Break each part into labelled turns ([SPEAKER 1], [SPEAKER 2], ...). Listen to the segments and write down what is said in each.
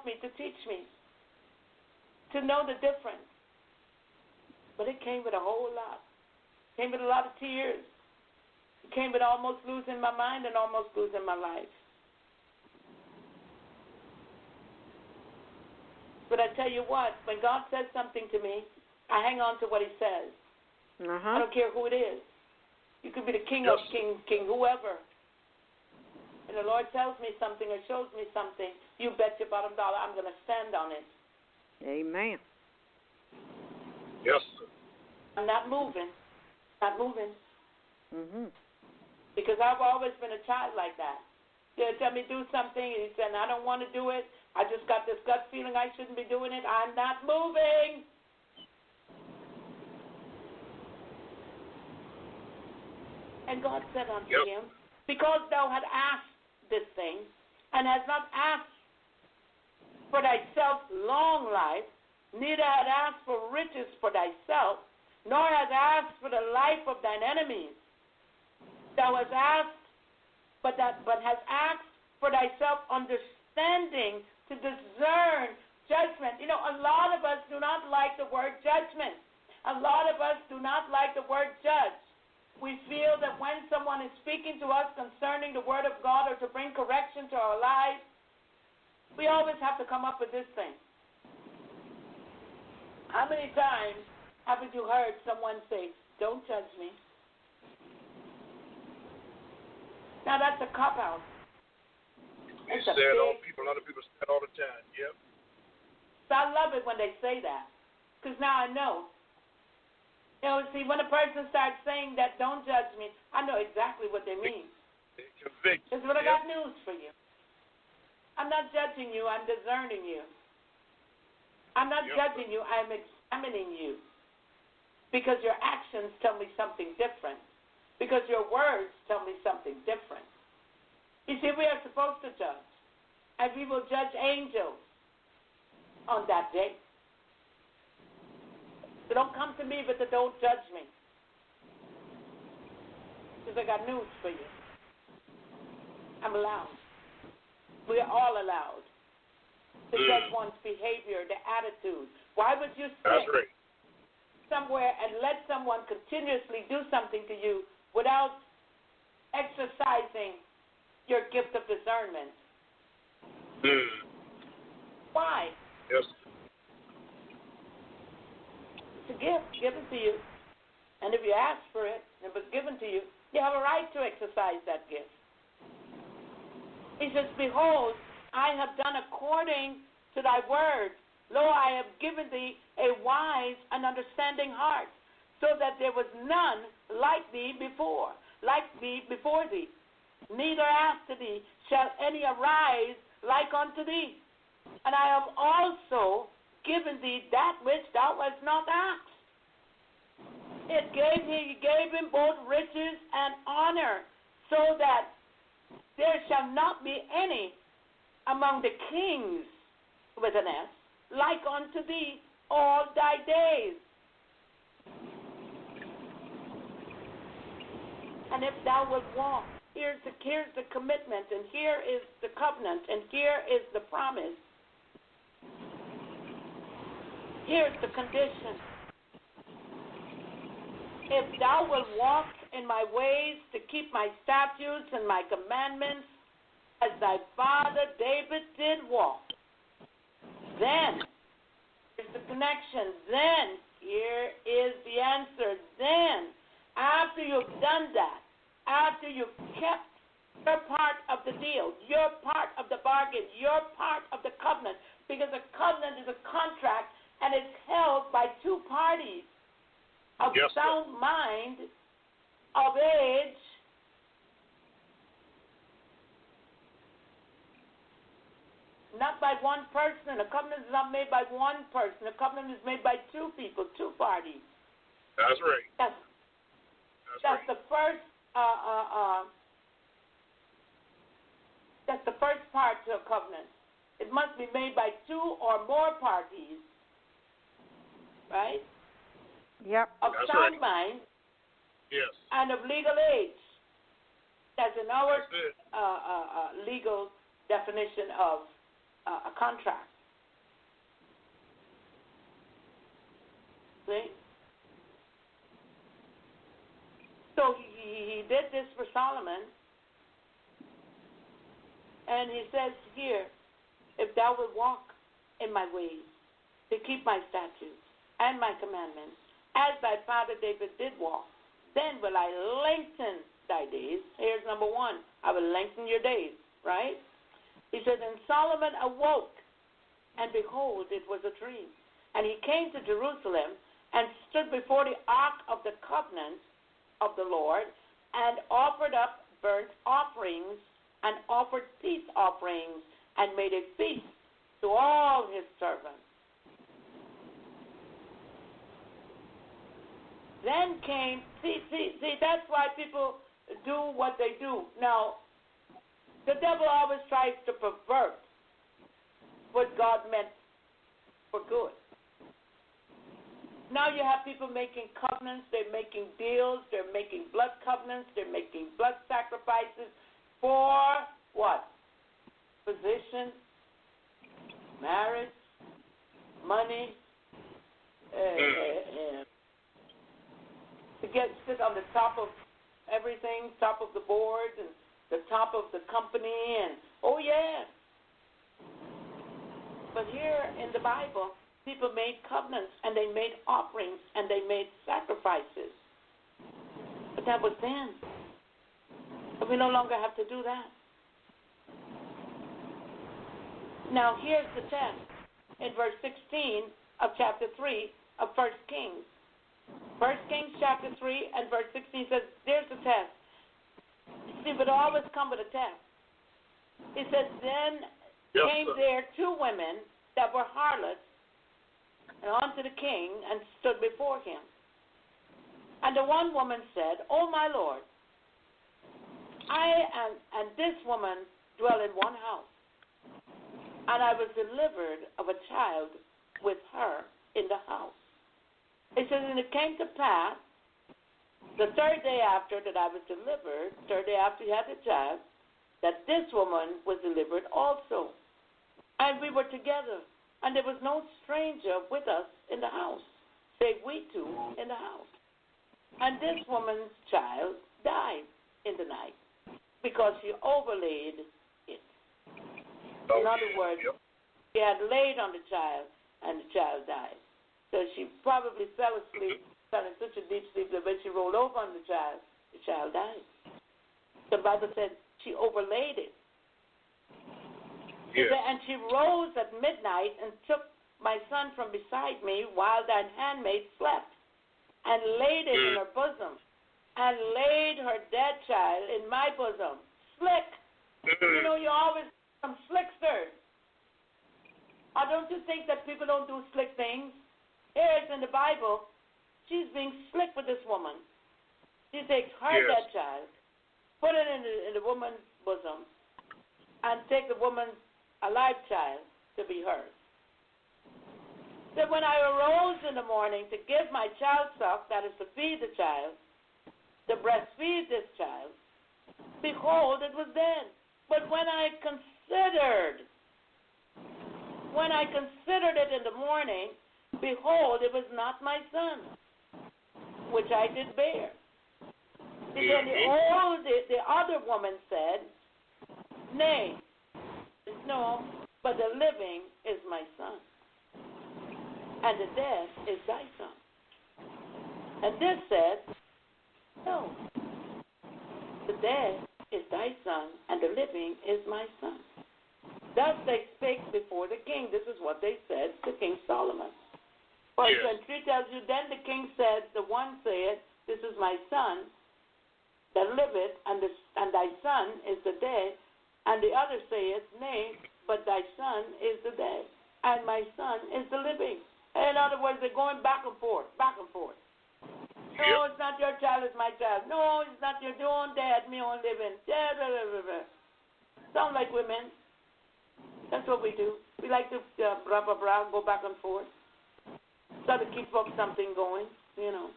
[SPEAKER 1] help me, to teach me, to know the difference. But it came with a whole lot. It came with a lot of tears. It came with almost losing my mind and almost losing my life. But I tell you what, when God says something to me, I hang on to what he says. I don't care who it is. You could be the king of king, whoever. And the Lord tells me something or shows me something, you bet your bottom dollar I'm going to stand on it.
[SPEAKER 2] Amen.
[SPEAKER 3] Yes, sir.
[SPEAKER 1] I'm not moving. Not moving. Because I've always been a child like that. They'll tell me do something, and he said, I don't want to do it. I just got this gut feeling I shouldn't be doing it. I'm not moving. And God said unto him, because thou hast asked this thing, and hast not asked for thyself long life, neither hast asked for riches for thyself, nor hast asked for the life of thine enemies. Thou hast asked, but hast asked for thyself understanding to discern judgment. You know, a lot of us do not like the word judgment. A lot of us do not like the word judge. We feel that when someone is speaking to us concerning the word of God or to bring correction to our lives, we always have to come up with this thing. How many times haven't you heard someone say, don't judge me? Now that's a cop-out. It's a big...
[SPEAKER 3] A lot of people say it all the time, yep.
[SPEAKER 1] So I love it when they say that, because now I know. You know, see, when a person starts saying that, don't judge me, I know exactly what they mean. Because what I got news for you. I'm not judging you, I'm discerning you. I'm not judging you, I'm examining you. Because your actions tell me something different. Because your words tell me something different. You see, we are supposed to judge. And we will judge angels on that day. So don't come to me with the don't judge me. Because I got news for you. I'm allowed. We are all allowed to judge one's behavior, the attitude. Why would you sit somewhere and let someone continuously do something to you without exercising your gift of discernment? Why?
[SPEAKER 3] Yes.
[SPEAKER 1] It's a gift given to you. And if you ask for it, and it was given to you, you have a right to exercise that gift. He says, behold, I have done according to thy word. Lo, I have given thee a wise and understanding heart, so that there was none like thee before thee. Neither after thee shall any arise like unto thee. And I have also given thee that which thou hast not asked. He gave him both riches and honor, so that there shall not be any among the kings, with an S, like unto thee all thy days. And if thou wilt walk, here's the commitment, and here is the covenant, and here is the promise. Here's the condition. If thou wilt walk in my ways to keep my statutes and my commandments, as thy father David did walk, then here's the connection. Then here is the answer. Then, after you've done that, after you've kept your part of the deal, your part of the bargain, your part of the covenant, because a covenant is a contract and it's held by two parties of sound mind, of age, not by one person. A covenant is not made by one person. A covenant is made by two people, two parties.
[SPEAKER 3] That's right.
[SPEAKER 1] That's the first. That's the first part to a covenant. It must be made by two or more parties, right?
[SPEAKER 2] Yep.
[SPEAKER 1] Of sound mind.
[SPEAKER 3] Yes.
[SPEAKER 1] And of legal age. That's in our legal definition of a contract. See? So he did this for Solomon. And he says here, if thou wilt walk in my ways, to keep my statutes and my commandments, as thy father David did walk, then will I lengthen thy days. Here's number one. I will lengthen your days, right? He says, and Solomon awoke, and behold, it was a dream. And he came to Jerusalem and stood before the ark of the covenant of the Lord and offered up burnt offerings and offered peace offerings and made a feast to all his servants. Then came, see, that's why people do what they do. Now, the devil always tries to pervert what God meant for good. Now you have people making covenants, they're making deals, they're making blood covenants, they're making blood sacrifices for what? Position, marriage, money, to sit on the top of everything, top of the board, and the top of the company, and oh yeah. But here in the Bible, people made covenants, and they made offerings, and they made sacrifices. But that was then. But we no longer have to do that. Now here's the test in verse 16 of chapter 3 of 1 Kings. 1 Kings chapter 3 and verse 16 says, there's the test. See, but it always come with a test. It says, then came there two women that were harlots and unto the king and stood before him. And the one woman said, O my Lord, I and this woman dwell in one house, and I was delivered of a child with her in the house. It says, and it came to pass, the third day after that I was delivered, third day after he had the child, that this woman was delivered also. And we were together, and there was no stranger with us in the house, save we two in the house. And this woman's child died in the night, because she overlaid it. In other words, she had laid on the child, and the child died. So she probably fell asleep, fell in such a deep sleep that when she rolled over on the child died. The Bible said she overlaid it. Yeah. And she rose at midnight and took my son from beside me while thine handmaid slept, and laid it in her bosom, and laid her dead child in my bosom. Slick. You know, you always some slicksters. Or don't you think that people don't do slick things? Here it's in the Bible. She's being slick with this woman. She takes her dead child, put it in the woman's bosom, and take the woman's alive child to be hers. So when I arose in the morning to give my child suck, that is to feed the child, to breastfeed this child, behold, it was dead. But when I considered it in the morning, behold, it was not my son, which I did bear. Then the other woman said, nay, no, but the living is my son, and the dead is thy son. And this said, no, the dead is thy son, and the living is my son. Thus they spake before the king. This is what they said to King Solomon. Verse 23 tells you, then the king said, the one said, this is my son that liveth, and thy son is the dead. And the other saith, nay, but thy son is the dead, and my son is the living. In other words, they're going back and forth, back and forth. No, it's not your child, it's my child. No, it's not your own dad, me own living. Sound like women. That's what we do. We like to go back and forth. Try to keep up something going, you know.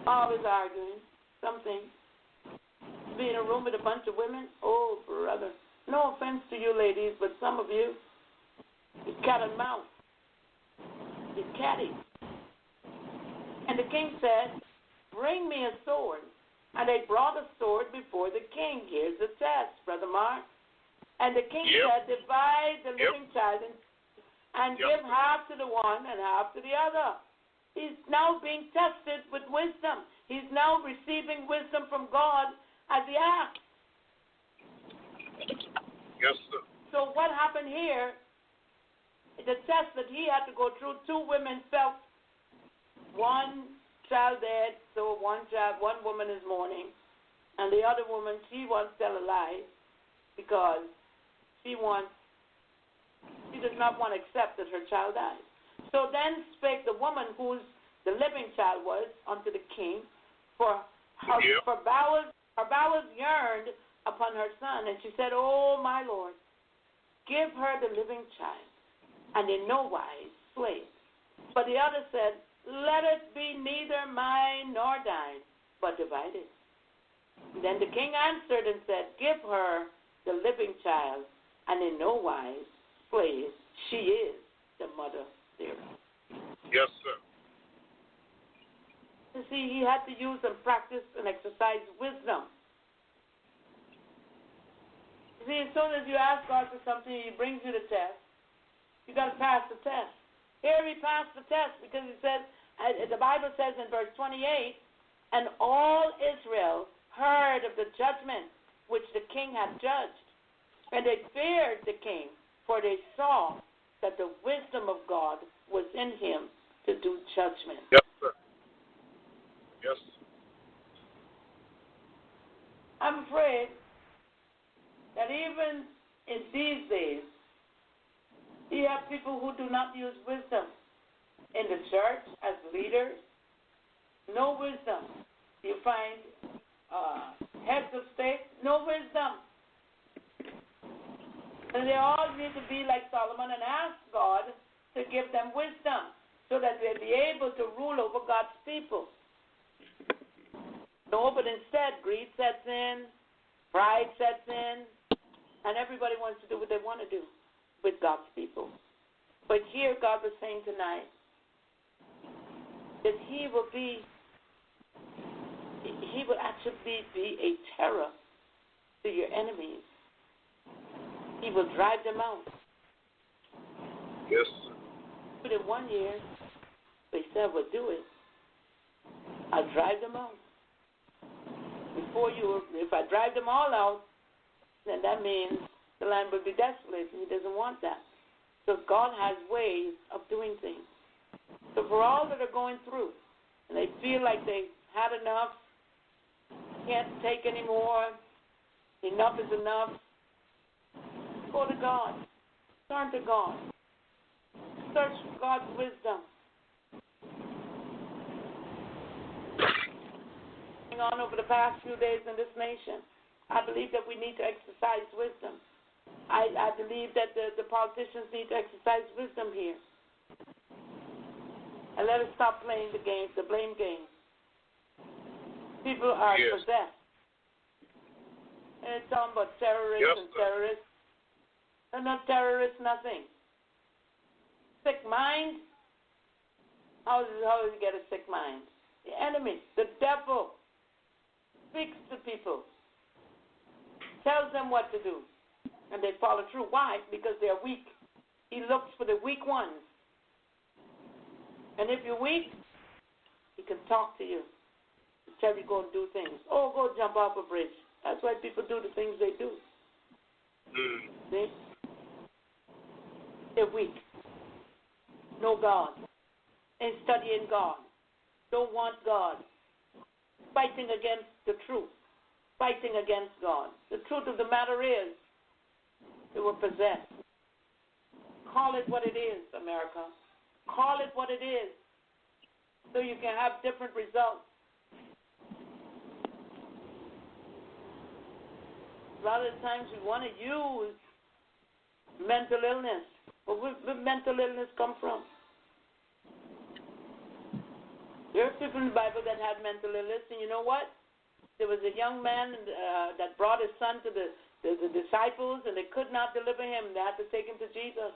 [SPEAKER 1] Always arguing, something. Be in a room with a bunch of women, oh, brother. no offense to you ladies, but some of you, it's cat and mouse. It's catty. And the king said, bring me a sword. And they brought a sword before the king. Here's the test, Brother Mark. And the king said, divide the living child and give half to the one and half to the other. He's now being tested with wisdom. He's now receiving wisdom from God as he acts.
[SPEAKER 3] Yes, sir.
[SPEAKER 1] So what happened here, the test that he had to go through, two women felt one child dead, so one woman is mourning, and the other woman, she wants to tell a lie because she does not want to accept that her child died. So then spake the woman whose the living child was unto the king, for her bowels yearned upon her son, and she said, oh, my Lord, give her the living child, and in no wise slay it. But the other said, let it be neither mine nor thine, but divided. Then the king answered and said, give her the living child, and in no wise slay it. She is the mother thereof.
[SPEAKER 3] Yes, sir.
[SPEAKER 1] You see, he had to use and practice and exercise wisdom. You see, as soon as you ask God for something, he brings you the test. You got to pass the test. Here he passed the test because he says, the Bible says in verse 28, and all Israel heard of the judgment which the king had judged. And they feared the king, for they saw that the wisdom of God was in him to do judgment.
[SPEAKER 3] Yes, sir. Yes.
[SPEAKER 1] I'm afraid that even in these days, you have people who do not use wisdom in the church as leaders. No wisdom. You find heads of state, no wisdom. And they all need to be like Solomon and ask God to give them wisdom so that they'll be able to rule over God's people. No, but instead, greed sets in, pride sets in, and everybody wants to do what they want to do with God's people. But here God was saying tonight that he will actually be a terror to your enemies. He will drive them out.
[SPEAKER 3] Yes.
[SPEAKER 1] But in 1 year, they said, well, do it. I'll drive them out. If I drive them all out, then that means the land will be desolate, and he doesn't want that. So God has ways of doing things. So for all that are going through, and they feel like they've had enough, can't take any more, enough is enough, go to God. Turn to God. Search for God's wisdom. Going on over the past few days in this nation, I believe that we need to exercise wisdom. I believe that the politicians need to exercise wisdom here. And let us stop playing the games, the blame game. People are possessed. And it's talking about terrorists and terrorists. They're not terrorists, nothing. Sick mind? How does he get a sick mind? The enemy, the devil, speaks to people, tells them what to do, and they follow through. Why? Because they're weak. He looks for the weak ones. And if you're weak, he can talk to you, tell you go and do things. Oh, go jump off a bridge. That's why people do the things they do. See? They're weak. No God. Ain't studying God. Don't want God. Fighting against the truth. Fighting against God. The truth of the matter is, they were possessed. Call it what it is, America. Call it what it is, so you can have different results. A lot of the times we want to use mental illness. But where did mental illness come from? There are people in the Bible that had mental illness, and you know what? There was a young man that brought his son to the disciples, and they could not deliver him. They had to take him to Jesus.